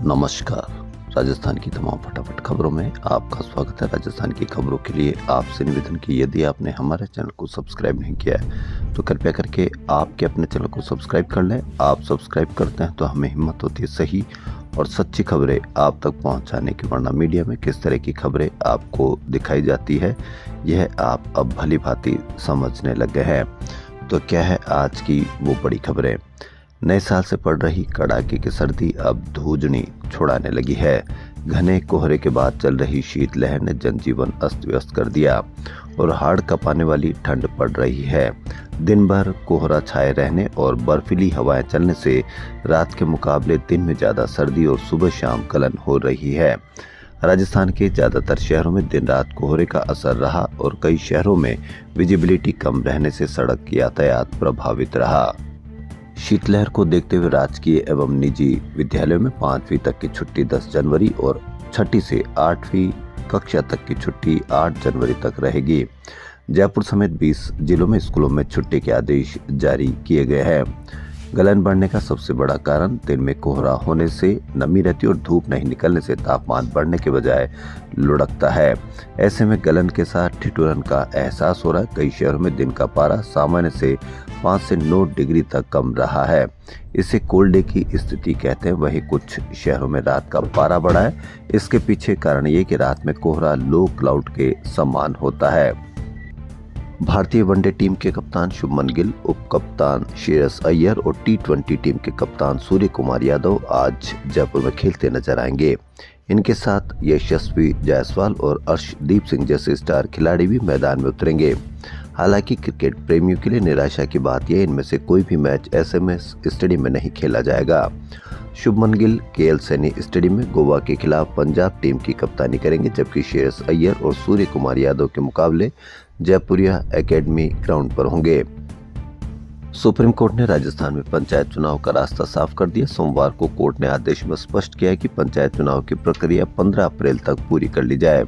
नमस्कार। राजस्थान की तमाम फटाफट खबरों में आपका स्वागत है। राजस्थान की खबरों के लिए आपसे निवेदन कि यदि आपने हमारे चैनल को सब्सक्राइब नहीं किया है तो कृपया करके आपके अपने चैनल को सब्सक्राइब कर लें। आप सब्सक्राइब करते हैं तो हमें हिम्मत होती है सही और सच्ची खबरें आप तक पहुंचाने की, वरना मीडिया में किस तरह की खबरें आपको दिखाई जाती है यह आप अब भली भांति समझने लग गए हैं। तो क्या है आज की वो बड़ी खबरें। नए साल से पड़ रही कड़ाके की सर्दी अब धूजनी छुड़ाने लगी है। घने कोहरे के बाद चल रही शीतलहर ने जनजीवन अस्त व्यस्त कर दिया और हाड़ कपाने वाली ठंड पड़ रही है। दिन भर कोहरा छाए रहने और बर्फीली हवाएं चलने से रात के मुकाबले दिन में ज्यादा सर्दी और सुबह शाम गलन हो रही है। राजस्थान के ज्यादातर शहरों में दिन रात कोहरे का असर रहा और कई शहरों में विजिबिलिटी कम रहने से सड़क यातायात प्रभावित रहा। शीतलहर को देखते हुए राजकीय एवं निजी विद्यालयों में 5वीं तक की छुट्टी 10 जनवरी और 6ठी से 8वीं कक्षा तक की छुट्टी 8 जनवरी तक रहेगी। जयपुर समेत 20 जिलों में स्कूलों में छुट्टी के आदेश जारी किए गए हैं। गलन बढ़ने का सबसे बड़ा कारण दिन में कोहरा होने से नमी रहती और धूप नहीं निकलने से तापमान बढ़ने के बजाय लुढ़कता है। ऐसे में गलन के साथ ठिठुरन का एहसास हो रहा है। कई शहरों में दिन का पारा सामान्य से 5 से 9 डिग्री तक कम रहा है। इसे कोल्ड डे की स्थिति कहते हैं। वहीं कुछ शहरों में रात का पारा बढ़ा है। इसके पीछे कारण ये कि रात में कोहरा लो क्लाउड के समान होता है। भारतीय वनडे टीम के कप्तान शुभमन गिल, उप कप्तान श्रेयस अय्यर और टी20 टीम के कप्तान सूर्य कुमार यादव आज जयपुर में खेलते नजर आएंगे। इनके साथ यशस्वी जायसवाल और अर्शदीप सिंह जैसे स्टार खिलाड़ी भी मैदान में उतरेंगे। हालांकि क्रिकेट प्रेमियों के लिए निराशा की बात यह इनमें से कोई भी मैच एसएमएस स्टेडियम में नहीं खेला जाएगा। शुभमन गिल केएल सैनी स्टेडियम में गोवा के खिलाफ पंजाब टीम की कप्तानी करेंगे, जबकि श्रेयस अय्यर और सूर्य कुमार यादव के मुकाबले जयपुरिया एकेडमी ग्राउंड पर होंगे। सुप्रीम कोर्ट ने राजस्थान में पंचायत चुनाव का रास्ता साफ कर दिया। सोमवार को कोर्ट ने आदेश में स्पष्ट किया कि पंचायत चुनाव की प्रक्रिया 15 अप्रैल तक पूरी कर ली जाए।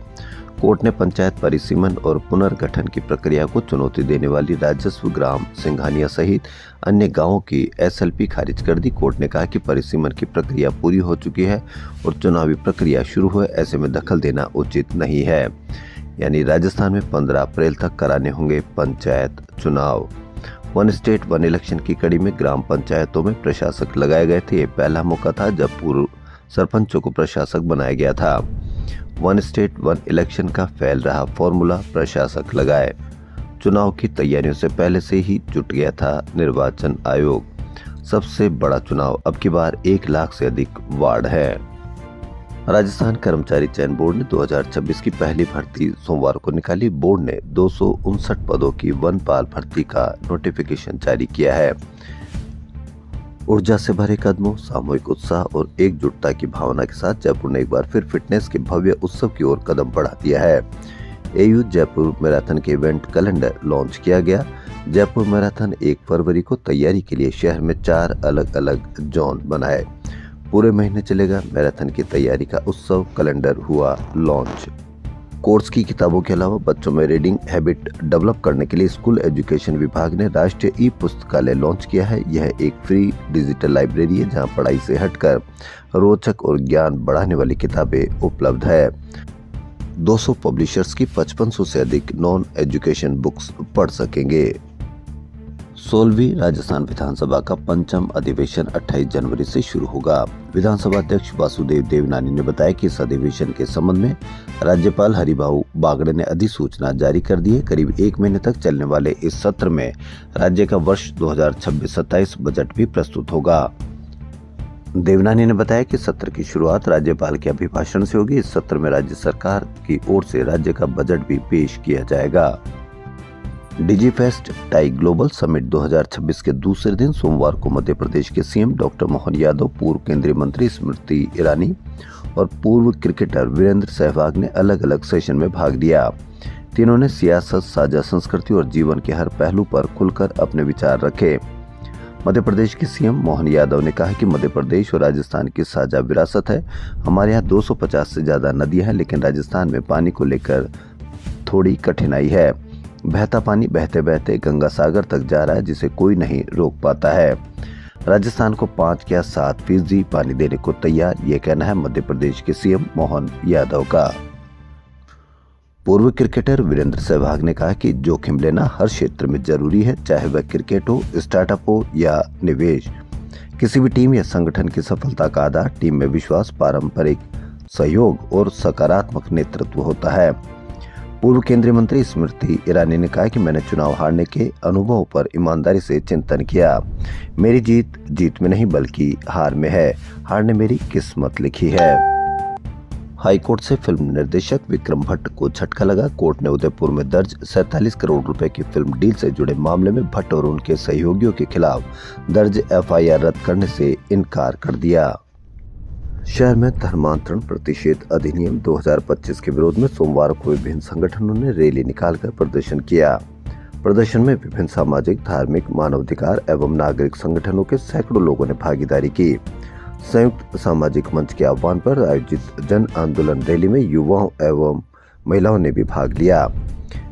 कोर्ट ने पंचायत परिसीमन और पुनर्गठन की प्रक्रिया को चुनौती देने वाली राजस्व ग्राम सिंघानिया सहित अन्य गांवों की एसएलपी खारिज कर दी। कोर्ट ने कहा कि परिसीमन की प्रक्रिया पूरी हो चुकी है और चुनावी प्रक्रिया शुरू हुए, ऐसे में दखल देना उचित नहीं है। यानी राजस्थान में 15 अप्रैल तक कराने होंगे पंचायत चुनाव। वन स्टेट वन इलेक्शन की कड़ी में ग्राम पंचायतों में प्रशासक लगाए गए थे। ये पहला मौका था जब पूर्व सरपंचों को प्रशासक बनाया गया था। वन स्टेट वन इलेक्शन का फैल रहा फॉर्मूला प्रशासक लगाए। चुनाव की तैयारियों से पहले से ही जुट गया था निर्वाचन आयोग। सबसे बड़ा चुनाव अब की बार 1 लाख से अधिक वार्ड है। राजस्थान कर्मचारी चयन बोर्ड ने 2026 की पहली भर्ती सोमवार को निकाली। बोर्ड ने 259 पदों की वनपाल भर्ती का नोटिफिकेशन जारी किया है। ऊर्जा से भरे कदमों, सामूहिक उत्साह और एकजुटता की भावना के साथ जयपुर ने एक बार फिर फिटनेस के भव्य उत्सव की ओर कदम बढ़ा दिया है। एयू जयपुर मैराथन के इवेंट कैलेंडर लॉन्च किया गया। जयपुर मैराथन 1 फरवरी को तैयारी के लिए शहर में 4 अलग अलग जोन बनाए। पूरे महीने चलेगा मैराथन की तैयारी का उत्सव। कैलेंडर हुआ लॉन्च। कोर्स की किताबों के अलावा बच्चों में रीडिंग हैबिट डेवलप करने के लिए स्कूल एजुकेशन विभाग ने राष्ट्रीय ई पुस्तकालय लॉन्च किया है। यह एक फ्री डिजिटल लाइब्रेरी है जहां पढ़ाई से हटकर रोचक और ज्ञान बढ़ाने वाली किताबें उपलब्ध है। 200 पब्लिशर्स की 5500 से अधिक नॉन एजुकेशन बुक्स पढ़ सकेंगे। 16वीं राजस्थान विधानसभा का पंचम अधिवेशन 28 जनवरी से शुरू होगा। विधानसभा अध्यक्ष वासुदेव देवनानी ने बताया कि इस अधिवेशन के संबंध में राज्यपाल हरिभाऊ बागड़े ने अधिसूचना जारी कर दी है। करीब 1 महीने तक चलने वाले इस सत्र में राज्य का वर्ष 2026-27 बजट भी प्रस्तुत होगा। देवनानी ने बताया कि सत्र की शुरुआत राज्यपाल के अभिभाषण से होगी। इस सत्र में राज्य सरकार की ओर से राज्य का बजट भी पेश किया जाएगा। डिजीफेस्ट टाई ग्लोबल समिट 2026 के दूसरे दिन सोमवार को मध्य प्रदेश के सीएम डॉक्टर मोहन यादव, पूर्व केंद्रीय मंत्री स्मृति ईरानी और पूर्व क्रिकेटर वीरेंद्र सहवाग ने अलग अलग सेशन में भाग लिया। तीनों ने सियासत, साझा संस्कृति और जीवन के हर पहलू पर खुलकर अपने विचार रखे। मध्य प्रदेश के सीएम मोहन यादव ने कहा कि मध्य प्रदेश और राजस्थान की साझा विरासत है। हमारे यहाँ 250 से ज्यादा नदियां हैं, लेकिन राजस्थान में पानी को लेकर थोड़ी कठिनाई है। बहता पानी बहते बहते गंगा सागर तक जा रहा है, जिसे कोई नहीं रोक पाता है। राजस्थान को 5 या 7% पानी देने को तैयार, ये कहना है मध्य प्रदेश के सीएम मोहन यादव का। पूर्व क्रिकेटर वीरेंद्र सहवाग ने कहा कि जोखिम लेना हर क्षेत्र में जरूरी है, चाहे वह क्रिकेट हो, स्टार्टअप हो या निवेश। किसी भी टीम या संगठन की सफलता का आधार टीम में विश्वास, पारंपरिक सहयोग और सकारात्मक नेतृत्व होता है। पूर्व केंद्रीय मंत्री स्मृति ईरानी ने कहा कि मैंने चुनाव हारने के अनुभव पर ईमानदारी से चिंतन किया। मेरी जीत जीत में नहीं बल्कि हार में है। हार ने मेरी किस्मत लिखी है। हाईकोर्ट से फिल्म निर्देशक विक्रम भट्ट को झटका लगा। कोर्ट ने उदयपुर में दर्ज 47 करोड़ रुपए की फिल्म डील से जुड़े मामले में भट्ट और उनके सहयोगियों के खिलाफ दर्ज एफआईआर रद्द करने से इनकार कर दिया। शहर में धर्मांतरण प्रतिषेध अधिनियम 2025 के विरोध में सोमवार को विभिन्न संगठनों ने रैली निकालकर प्रदर्शन किया। प्रदर्शन में विभिन्न सामाजिक, धार्मिक, मानवाधिकार एवं नागरिक संगठनों के सैकड़ों लोगों ने भागीदारी की। संयुक्त सामाजिक मंच के आह्वान पर आयोजित जन आंदोलन रैली में युवाओं एवं महिलाओं ने भी भाग लिया।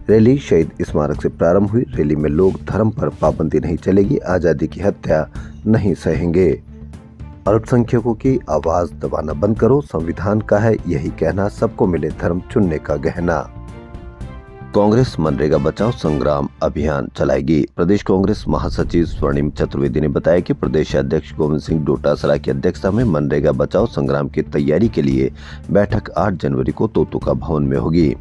रैली शहीद स्मारक से प्रारंभ हुई। रैली में लोग धर्म पर पाबंदी नहीं चलेगी, आजादी की हत्या नहीं सहेंगे, अल्पसंख्यकों की आवाज दबाना बंद करो, संविधान का है यही कहना, सबको मिले धर्म चुनने का गहना। कांग्रेस मनरेगा बचाओ संग्राम अभियान चलाएगी। प्रदेश कांग्रेस महासचिव स्वर्णिम चतुर्वेदी ने बताया कि प्रदेश अध्यक्ष गोविंद सिंह डोटासरा की अध्यक्षता में मनरेगा बचाओ संग्राम की तैयारी के लिए बैठक 8 जनवरी को तोतुका भवन में होगी।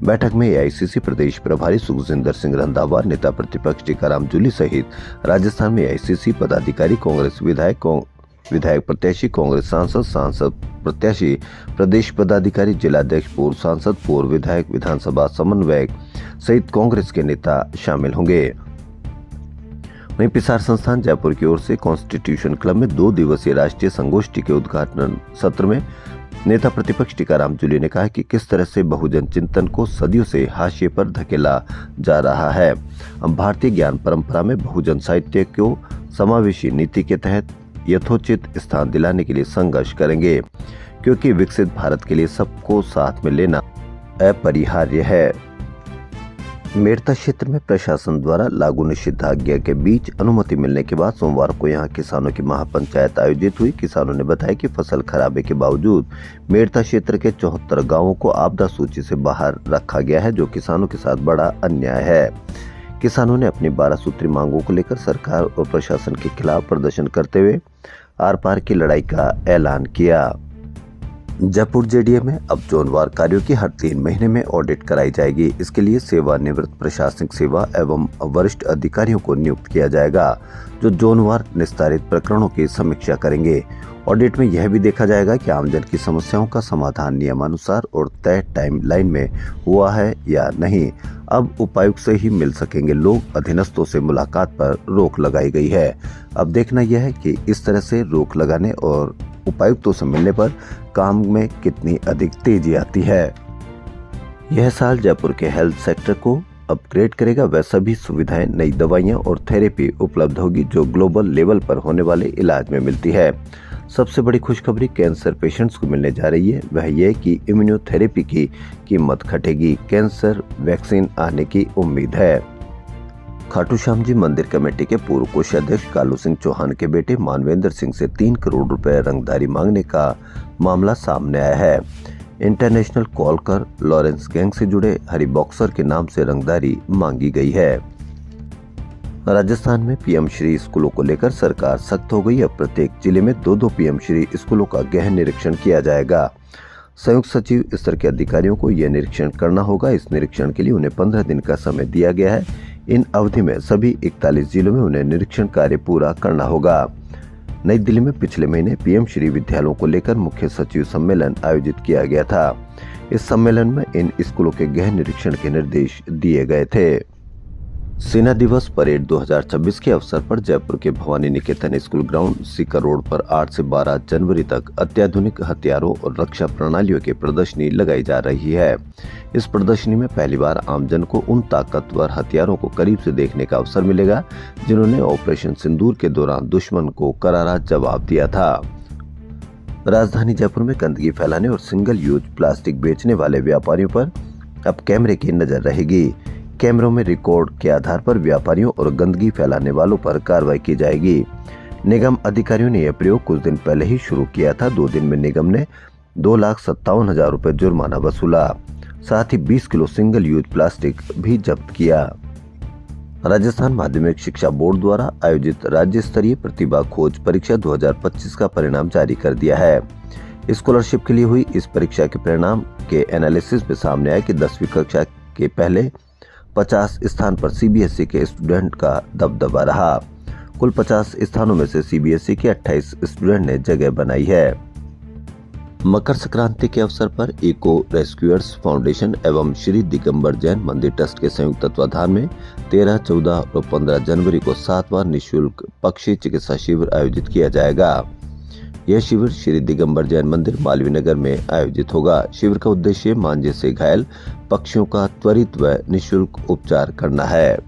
बैठक में एआईसीसी प्रदेश प्रभारी सुखजिंदर सिंह रंधावा, नेता प्रतिपक्ष टीकाराम जूली सहित राजस्थान में एआईसीसी पदाधिकारी, कांग्रेस विधायक प्रत्याशी, कांग्रेस सांसद प्रत्याशी, प्रदेश पदाधिकारी, जिलाध्यक्ष, पूर्व सांसद, पूर्व विधायक, विधानसभा समन्वयक सहित कांग्रेस के नेता शामिल होंगे। वहीं पिसार संस्थान जयपुर की ओर से कॉन्स्टिट्यूशन क्लब में 2 दिवसीय राष्ट्रीय संगोष्ठी के उद्घाटन सत्र में नेता प्रतिपक्ष टीकाराम जूली ने कहा कि किस तरह से बहुजन चिंतन को सदियों से हाशिए पर धकेला जा रहा है। हम भारतीय ज्ञान परंपरा में बहुजन साहित्य को समावेशी नीति के तहत यथोचित स्थान दिलाने के लिए संघर्ष करेंगे, क्योंकि विकसित भारत के लिए सबको साथ में लेना अपरिहार्य है। मेड़ता क्षेत्र में प्रशासन द्वारा लागू निषेधाज्ञा के बीच अनुमति मिलने के बाद सोमवार को यहां किसानों की महापंचायत आयोजित हुई। किसानों ने बताया कि फसल खराबे के बावजूद मेड़ता क्षेत्र के 74 गांवों को आपदा सूची से बाहर रखा गया है, जो किसानों के साथ बड़ा अन्याय है। किसानों ने अपनी 12 सूत्री मांगों को लेकर सरकार और प्रशासन के खिलाफ प्रदर्शन करते हुए आर पार की लड़ाई का ऐलान किया। जयपुर जेडीए में अब जोनवार कार्यों की हर 3 महीने में ऑडिट कराई जाएगी। इसके लिए सेवानिवृत्त प्रशासनिक सेवा एवं वरिष्ठ अधिकारियों को नियुक्त किया जाएगा, जो जोनवार निस्तारित प्रकरणों की समीक्षा करेंगे। ऑडिट में यह भी देखा जाएगा कि आमजन की समस्याओं का समाधान नियमानुसार और तय टाइमलाइन में हुआ है या नहीं। अब उपायुक्त से ही मिल सकेंगे लोग। अधीनस्थों से मुलाकात पर रोक लगाई गई है। अब देखना यह है कि इस तरह से रोक लगाने और उपायुक्तों से मिलने पर काम में कितनी अधिक तेजी आती है। यह साल जयपुर के हेल्थ सेक्टर को अपग्रेड करेगा। वह सभी सुविधाएं, नई दवाइयां और थेरेपी उपलब्ध होगी जो ग्लोबल लेवल पर होने वाले इलाज में मिलती है। सबसे बड़ी खुशखबरी कैंसर पेशेंट्स को मिलने जा रही है, वह यह कि इम्यूनोथेरेपी की कीमत घटेगी। कैंसर वैक्सीन आने की उम्मीद है। खाटू श्याम जी मंदिर कमेटी के पूर्व कोषाध्यक्ष कालू सिंह चौहान के बेटे मानवेंद्र सिंह से 3 करोड़ रुपए रंगदारी मांगने का मामला सामने आया है। इंटरनेशनल कॉलकर लॉरेंस गैंग से जुड़े हरी बॉक्सर के नाम से रंगदारी मांगी गई है। राजस्थान में पीएम श्री स्कूलों को लेकर सरकार सख्त हो गई। अब प्रत्येक जिले में 2-2 पीएम श्री स्कूलों का गहन निरीक्षण किया जाएगा। संयुक्त सचिव स्तर के अधिकारियों को यह निरीक्षण करना होगा। इस निरीक्षण के लिए उन्हें 15 दिन का समय दिया गया है। इन अवधि में सभी 41 जिलों में उन्हें निरीक्षण कार्य पूरा करना होगा। नई दिल्ली में पिछले महीने पीएम श्री विद्यालयों को लेकर मुख्य सचिव सम्मेलन आयोजित किया गया था। इस सम्मेलन में इन स्कूलों के गहन निरीक्षण के निर्देश दिए गए थे। सेना दिवस परेड 2026 के अवसर पर जयपुर के भवानी निकेतन स्कूल ग्राउंड सीकर रोड पर 8 से 12 जनवरी तक अत्याधुनिक हथियारों और रक्षा प्रणालियों की प्रदर्शनी लगाई जा रही है। इस प्रदर्शनी में पहली बार आमजन को उन ताकतवर हथियारों को करीब से देखने का अवसर मिलेगा जिन्होंने ऑपरेशन सिंदूर के दौरान दुश्मन को करारा जवाब दिया था। राजधानी जयपुर में गंदगी फैलाने और सिंगल यूज प्लास्टिक बेचने वाले व्यापारियों पर अब कैमरे की नजर रहेगी। कैमरों में रिकॉर्ड के आधार पर व्यापारियों और गंदगी फैलाने वालों पर कार्रवाई की जाएगी। निगम अधिकारियों ने यह प्रयोग कुछ दिन पहले ही शुरू किया था। 2 दिन में निगम ने 2,57,000 रुपए जुर्माना वसूला, साथ ही 20 किलो सिंगल यूज प्लास्टिक भी जब्त किया। राजस्थान माध्यमिक शिक्षा बोर्ड द्वारा आयोजित राज्य स्तरीय प्रतिभा खोज परीक्षा 2025 का परिणाम जारी कर दिया है। स्कॉलरशिप के लिए हुई इस परीक्षा के परिणाम के एनालिसिस में सामने आया कि 10वीं कक्षा के पहले 50 स्थान पर सीबीएसई के स्टूडेंट का दबदबा रहा। कुल 50 स्थानों में से सीबीएसई के 28 स्टूडेंट ने जगह बनाई है। मकर संक्रांति के अवसर पर इको रेस्क्यूअर्स फाउंडेशन एवं श्री दिगंबर जैन मंदिर ट्रस्ट के संयुक्त तत्वाधान में 13, 14 और 15 जनवरी को 7वां निःशुल्क पक्षी चिकित्सा शिविर आयोजित किया जाएगा। यह शिविर श्री दिगंबर जैन मंदिर मालवीय नगर में आयोजित होगा। शिविर का उद्देश्य मांझे से घायल पक्षियों का त्वरित व निःशुल्क उपचार करना है।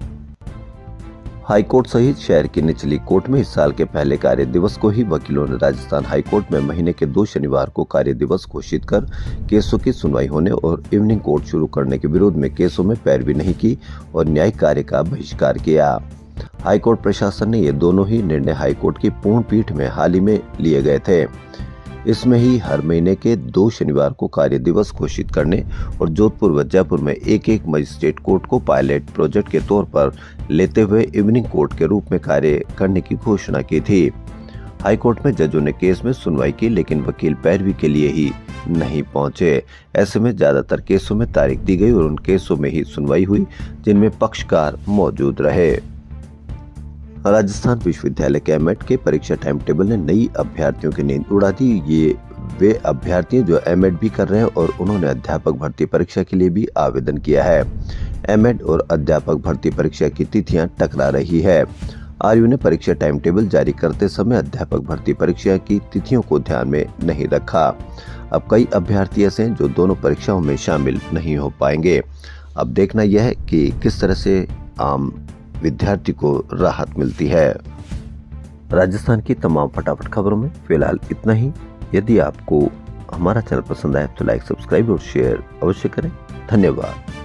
हाईकोर्ट सहित शहर की निचली कोर्ट में इस साल के पहले कार्य दिवस को ही वकीलों ने राजस्थान हाईकोर्ट में महीने के 2 शनिवार को कार्य दिवस घोषित कर केसों की सुनवाई होने और इवनिंग कोर्ट शुरू करने के विरोध में केसों में पैरवी नहीं की और न्यायिक कार्य का बहिष्कार किया। हाईकोर्ट प्रशासन ने ये दोनों ही निर्णय हाईकोर्ट की पूर्ण पीठ में हाल ही में लिए गए थे। इसमें ही हर महीने के 2 शनिवार को कार्य दिवस घोषित करने और जोधपुर व जयपुर में एक मजिस्ट्रेट कोर्ट को पायलट प्रोजेक्ट के तौर पर लेते हुए इवनिंग कोर्ट के रूप में कार्य करने की घोषणा की थी। हाईकोर्ट में जजों ने केस में सुनवाई की, लेकिन वकील पैरवी के लिए ही नहीं पहुंचे। ऐसे में ज्यादातर केसों में तारीख दी गई और उन केसों में ही सुनवाई हुई जिनमें पक्षकार मौजूद रहे। राजस्थान विश्वविद्यालय के एमएड के परीक्षा टाइम टेबल ने नई अभ्यर्थियों की नींद उड़ा दी। ये वे अभ्यर्थी जो एमएड भी कर रहे हैं और उन्होंने अध्यापक भर्ती परीक्षा के लिए भी आवेदन किया है। एमएड और अध्यापक भर्ती परीक्षा की तिथियां टकरा रही है। आरयू ने परीक्षा टाइम टेबल जारी करते समय अध्यापक भर्ती परीक्षा की तिथियों को ध्यान में नहीं रखा। अब कई अभ्यर्थी ऐसे हैं जो दोनों परीक्षाओं में शामिल नहीं हो पाएंगे। अब देखना यह है कि किस तरह से आम विद्यार्थी को राहत मिलती है। राजस्थान की तमाम फटाफट खबरों में फिलहाल इतना ही। यदि आपको हमारा चैनल पसंद आए तो लाइक, सब्सक्राइब और शेयर अवश्य करें। धन्यवाद।